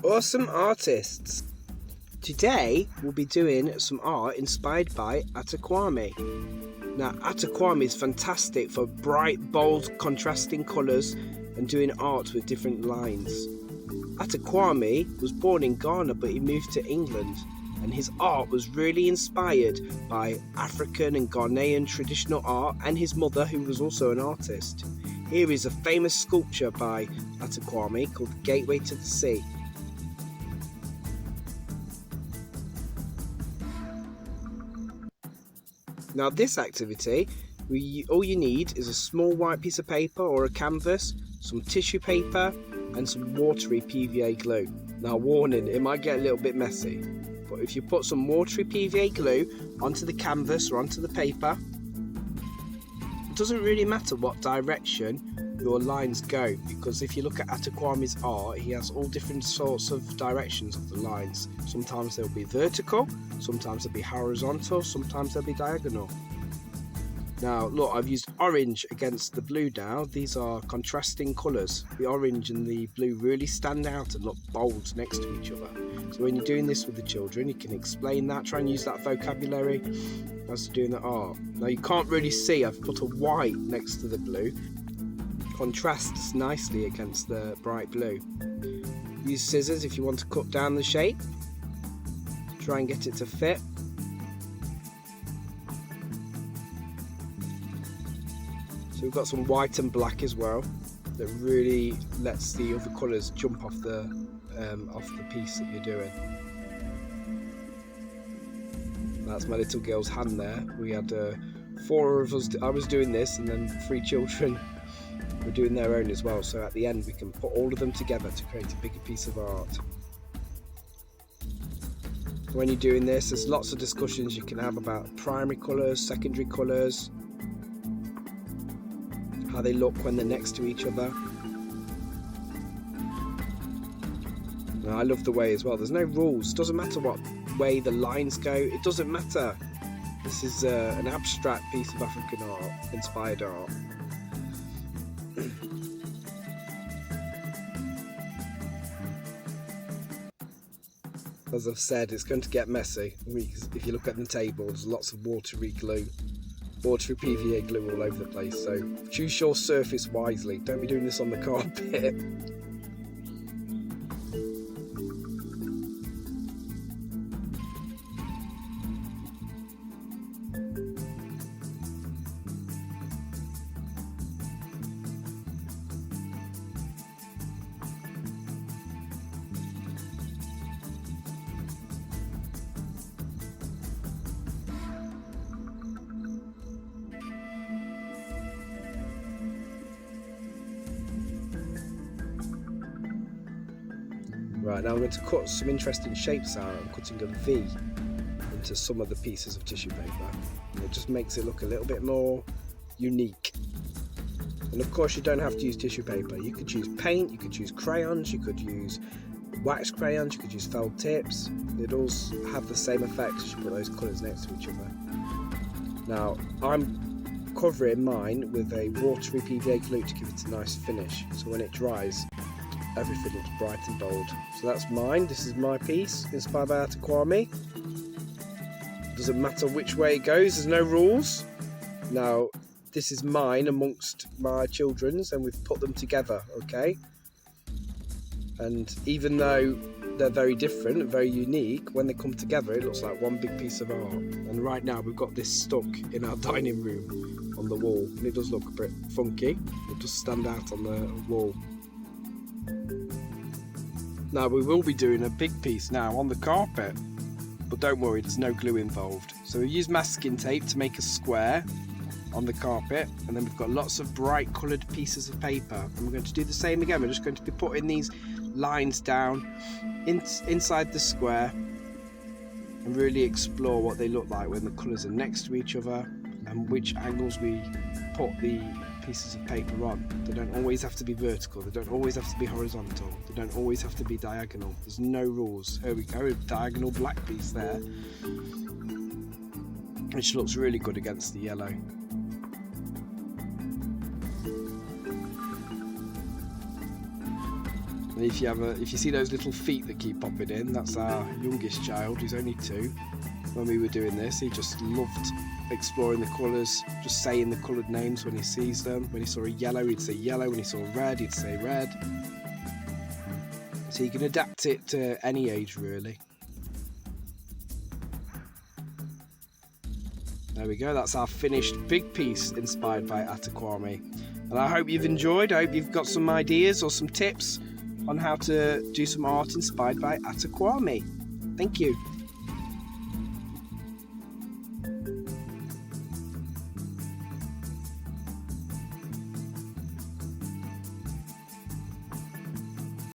Awesome artists! Today we'll be doing some art inspired by Atta Kwami. Now Atta Kwami is fantastic for bright, bold, contrasting colours and doing art with different lines. Atta Kwami was born in Ghana but he moved to England, and his art was really inspired by African and Ghanaian traditional art and his mother, who was also an artist. Here is a famous sculpture by Atta Kwami called The Gateway to the Sea. Now this activity, all you need is a small white piece of paper or a canvas, some tissue paper and some watery PVA glue. Now warning, it might get a little bit messy, but if you put some watery PVA glue onto the canvas or onto the paper, it doesn't really matter what direction your lines go, because if you look at Atta Kwami's art, he has all different sorts of directions of the lines. Sometimes they'll be vertical, sometimes they'll be horizontal, sometimes they'll be diagonal. Now look, I've used orange against the blue now. These are contrasting colours. The orange and the blue really stand out and look bold next to each other. So when you're doing this with the children, you can explain that, try and use that vocabulary as to doing the art. Now you can't really see, I've put a white next to the blue. Contrasts nicely against the bright blue. Use scissors if you want to cut down the shape. Try and get it to fit. So we've got some white and black as well that really lets the other colours jump off the piece that you're doing. That's my little girl's hand there. We had 4 of us, I was doing this, and then 3 children were doing their own as well, so at the end we can put all of them together to create a bigger piece of art. When you're doing this, there's lots of discussions you can have about primary colours, secondary colours, how they look when they're next to each other. Now, I love the way as well, there's no rules, doesn't matter what way the lines go, it doesn't matter. This is an abstract piece of African art, inspired art. As I've said, it's going to get messy. If you look at the table, there's lots of watery PVA glue all over the place, so choose your surface wisely. Don't be doing this on the carpet. Right, now I'm going to cut some interesting shapes out. I'm cutting a V into some of the pieces of tissue paper, and it just makes it look a little bit more unique. And of course you don't have to use tissue paper, you could use paint, you could use crayons, you could use wax crayons, you could use felt tips. They'd all have the same effect as you put those colours next to each other. Now I'm covering mine with a watery PVA glue to give it a nice finish, so when it dries everything looks bright and bold. So that's mine, this is my piece, inspired by Atta Kwami. Doesn't matter which way it goes, there's no rules. Now, this is mine amongst my children's, and we've put them together, okay? And even though they're very different and very unique, when they come together it looks like one big piece of art. And right now we've got this stuck in our dining room on the wall, and it does look a bit funky. It does stand out on the wall. Now we will be doing a big piece now on the carpet, but don't worry, there's no glue involved. So we use masking tape to make a square on the carpet, and then we've got lots of bright coloured pieces of paper, and we're going to do the same again. We're just going to be putting these lines down inside the square and really explore what they look like when the colours are next to each other and which angles we put the pieces of paper on. They don't always have to be vertical, they don't always have to be horizontal, they don't always have to be diagonal. There's no rules. Here we go, a diagonal black piece there, which looks really good against the yellow. And if you see those little feet that keep popping in, that's our youngest child, who's only 2. When we were doing this, he just loved exploring the colours, just saying the coloured names when he sees them. When he saw a yellow, he'd say yellow. When he saw red, he'd say red. So you can adapt it to any age, really. There we go, that's our finished big piece inspired by Atta Kwami. And I hope you've enjoyed. I hope you've got some ideas or some tips on how to do some art inspired by Atta Kwami. Thank you.